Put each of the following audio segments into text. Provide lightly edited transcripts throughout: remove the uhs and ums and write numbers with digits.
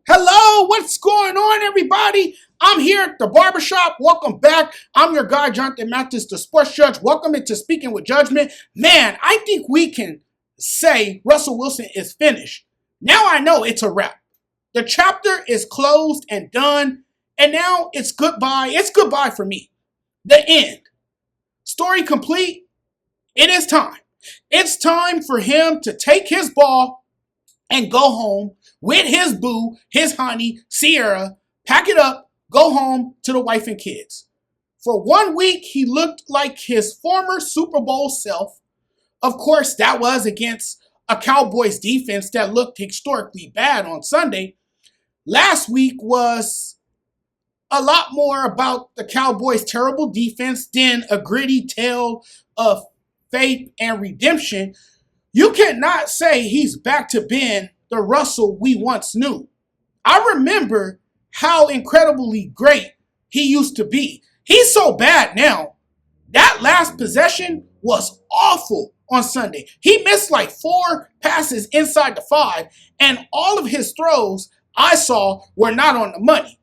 Hello, what's going on, everybody? I'm here at the barbershop. Welcome back. I'm your guy, Jonathan Mathis, the sports judge. Welcome into Speaking with Judgment. Man, I think we can say Russell Wilson is finished. Now I know it's a wrap. The chapter is closed and done, and now it's goodbye. It's goodbye for me. The end. Story complete. It is time. It's time for him to take his ball and go home with his boo, his honey, Sierra, pack it up, go home to the wife and kids. For 1 week, he looked like his former Super Bowl self. Of course, that was against a Cowboys defense that looked historically bad on Sunday. Last week was a lot more about the Cowboys' terrible defense than a gritty tale of faith and redemption. You cannot say he's back to being the Russell we once knew. I remember how incredibly great he used to be. He's so bad now. That last possession was awful on Sunday. He missed like 4 passes inside the 5, and all of his throws I saw were not on the money.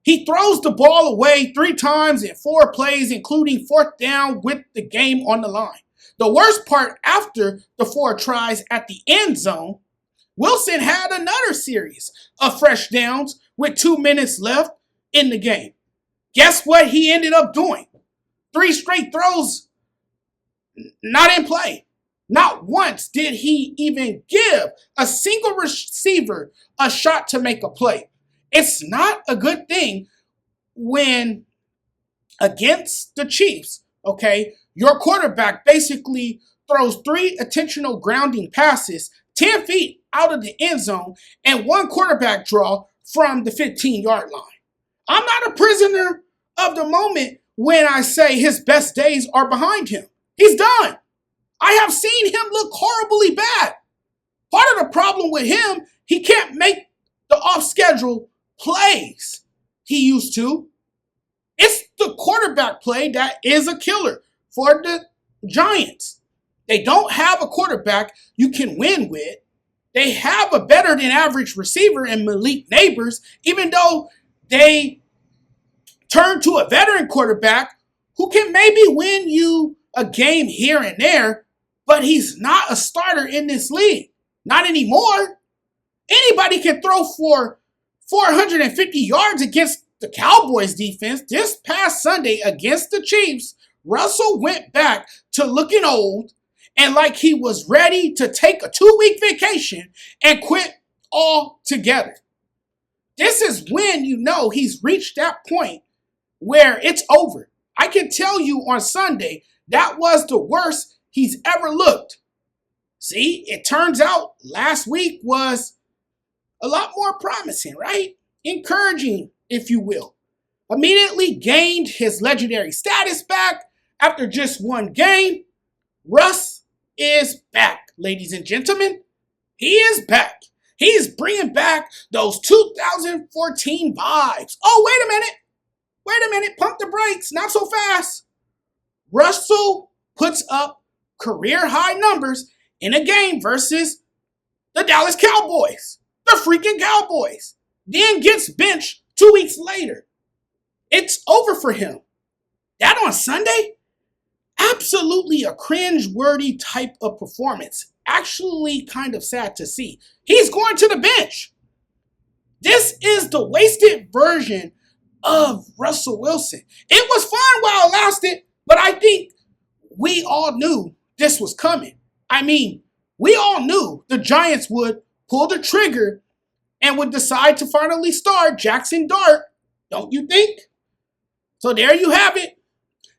He throws the ball away 3 times in 4 plays, including 4th down with the game on the line. The worst part, after the 4 tries at the end zone, Wilson had another series of fresh downs with 2 minutes left in the game. Guess what he ended up doing? 3 straight throws not in play. Not once did he even give a single receiver a shot to make a play. It's not a good thing when against the Chiefs, okay, your quarterback basically throws 3 intentional grounding passes 10 feet out of the end zone and 1 quarterback draw from the 15-yard line. I'm not a prisoner of the moment when I say his best days are behind him. He's done. I have seen him look horribly bad. Part of the problem with him, he can't make the off-schedule plays he used to. It's the quarterback play that is a killer for the Giants. They don't have a quarterback you can win with. They have a better than average receiver in Malik Neighbors, even though they turn to a veteran quarterback who can maybe win you a game here and there, but he's not a starter in this league. Not anymore. Anybody can throw for 450 yards against the Cowboys defense. This past Sunday against the Chiefs, Russell went back to looking old and like he was ready to take a 2-week vacation and quit altogether. This is when you know he's reached that point where it's over. I can tell you on Sunday, that was the worst he's ever looked. See, it turns out last week was a lot more promising, right? Encouraging, if you will. Immediately gained his legendary status back after just 1 game. Russ is back, ladies and gentlemen. He is back. He's bringing back those 2014 vibes. Oh, wait a minute. Wait a minute. Pump the brakes. Not so fast. Russell puts up career high numbers in a game versus the Dallas Cowboys. The freaking Cowboys. Then gets benched 2 weeks later. It's over for him. That on Sunday? Absolutely a cringe-worthy type of performance. Actually kind of sad to see. He's going to the bench. This is the wasted version of Russell Wilson. It was fun while it lasted, but I think we all knew this was coming. I mean, we all knew the Giants would pull the trigger and would decide to finally start Jaxson Dart, don't you think? So there you have it.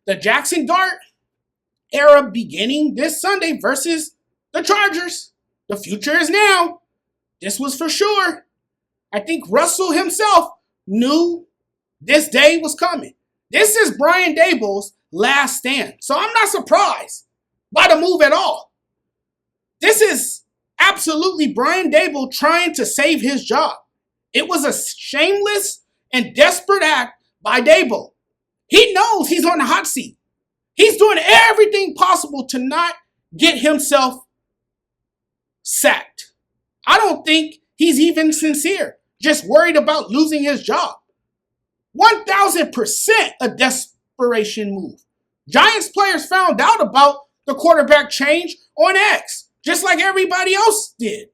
The Jaxson Dart era beginning this Sunday versus the Chargers. The future is now. This was for sure. I think Russell himself knew this day was coming. This is Brian Daboll's last stand. So I'm not surprised by the move at all. This is absolutely Brian Daboll trying to save his job. It was a shameless and desperate act by Daboll. He knows he's on the hot seat. He's doing everything possible to not get himself sacked. I don't think he's even sincere. just worried about losing his job. 1,000% a desperation move. Giants players found out about the quarterback change on X, just like everybody else did.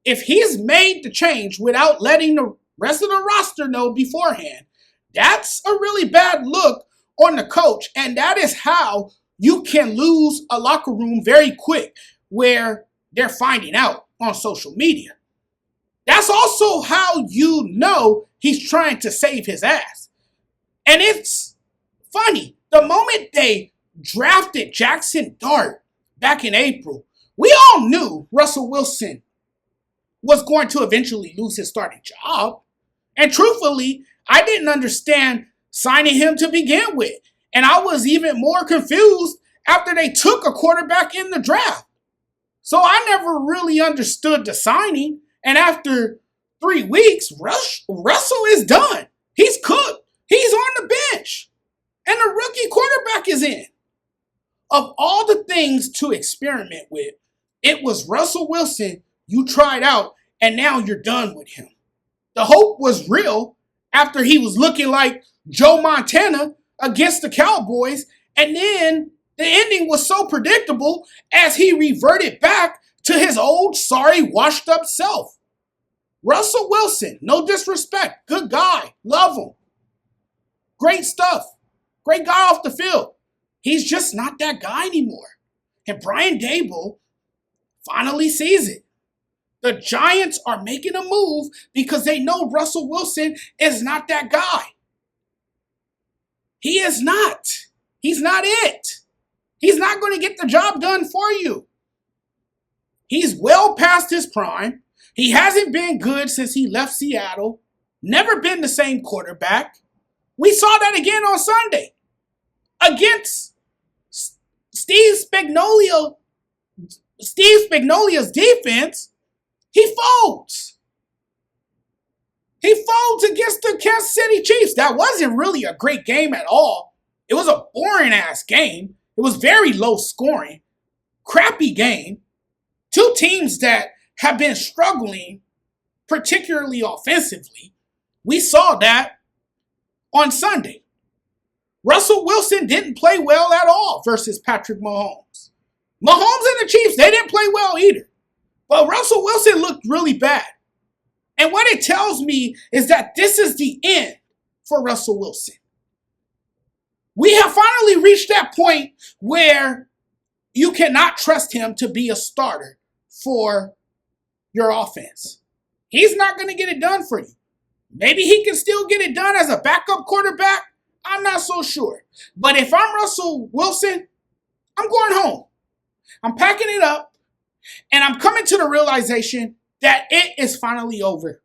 If he's made the change without letting the rest of the roster know beforehand, that's a really bad look on the coach. And that is how you can lose a locker room very quick, where they're finding out on social media. That's also how you know he's trying to save his ass. And it's funny, the moment they drafted Jaxson Dart back in April, we all knew Russell Wilson was going to eventually lose his starting job. And truthfully, I didn't understand signing him to begin with. And I was even more confused after they took a quarterback in the draft. So I never really understood the signing. And after 3 weeks, Russell is done. He's cooked. He's on the bench. And the rookie quarterback is in. Of all the things to experiment with, it was Russell Wilson you tried out, and now you're done with him. The hope was real after he was looking like Joe Montana against the Cowboys, and then the ending was so predictable as he reverted back to his old, sorry, washed-up self. Russell Wilson, no disrespect, good guy, love him. Great stuff, great guy off the field. He's just not that guy anymore. And Brian Daboll finally sees it. The Giants are making a move because they know Russell Wilson is not that guy. He is not. He's not it. He's not going to get the job done for you. He's well past his prime. He hasn't been good since he left Seattle. Never been the same quarterback. We saw that again on Sunday against Steve Spagnolia's defense. He folds. He folds against the Kansas City Chiefs. That wasn't really a great game at all. It was a boring-ass game. It was very low scoring. Crappy game. Two teams that have been struggling, particularly offensively. We saw that on Sunday. Russell Wilson didn't play well at all versus Patrick Mahomes. Mahomes and the Chiefs, they didn't play well either. But Russell Wilson looked really bad. And what it tells me is that this is the end for Russell Wilson. We have finally reached that point where you cannot trust him to be a starter for your offense. He's not going to get it done for you. Maybe he can still get it done as a backup quarterback. I'm not so sure. But if I'm Russell Wilson, I'm going home. I'm packing it up, and I'm coming to the realization that it is finally over.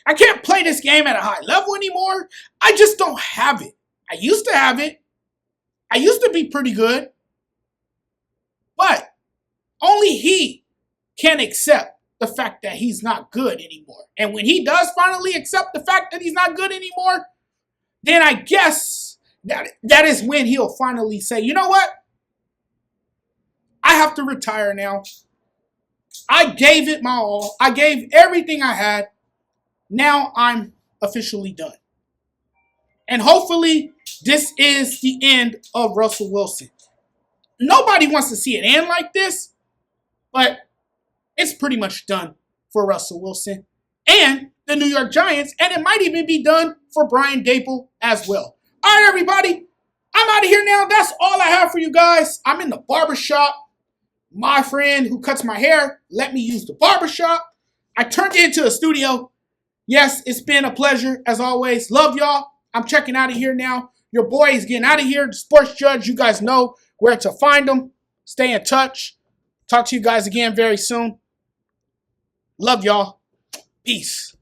I can't play this game at a high level anymore. I just don't have it. I used to have it. I used to be pretty good. But only he can accept the fact that he's not good anymore. And when he does finally accept the fact that he's not good anymore, then I guess that is when he'll finally say, you know what? I have to retire now. I gave it my all. I gave everything I had. Now I'm officially done. And hopefully this is the end of Russell Wilson. Nobody wants to see it end like this, but it's pretty much done for Russell Wilson and the New York Giants, and it might even be done for Brian Daboll as well. All right, everybody, I'm out of here now. That's all I have for you guys. I'm in the barbershop. My friend who cuts my hair let me use the barbershop. I turned it into a studio. Yes, it's been a pleasure as always. Love y'all. I'm checking out of here now. Your boy is getting out of here. The Sports Judge, you guys know where to find him. Stay in touch. Talk to you guys again very soon. Love y'all. Peace.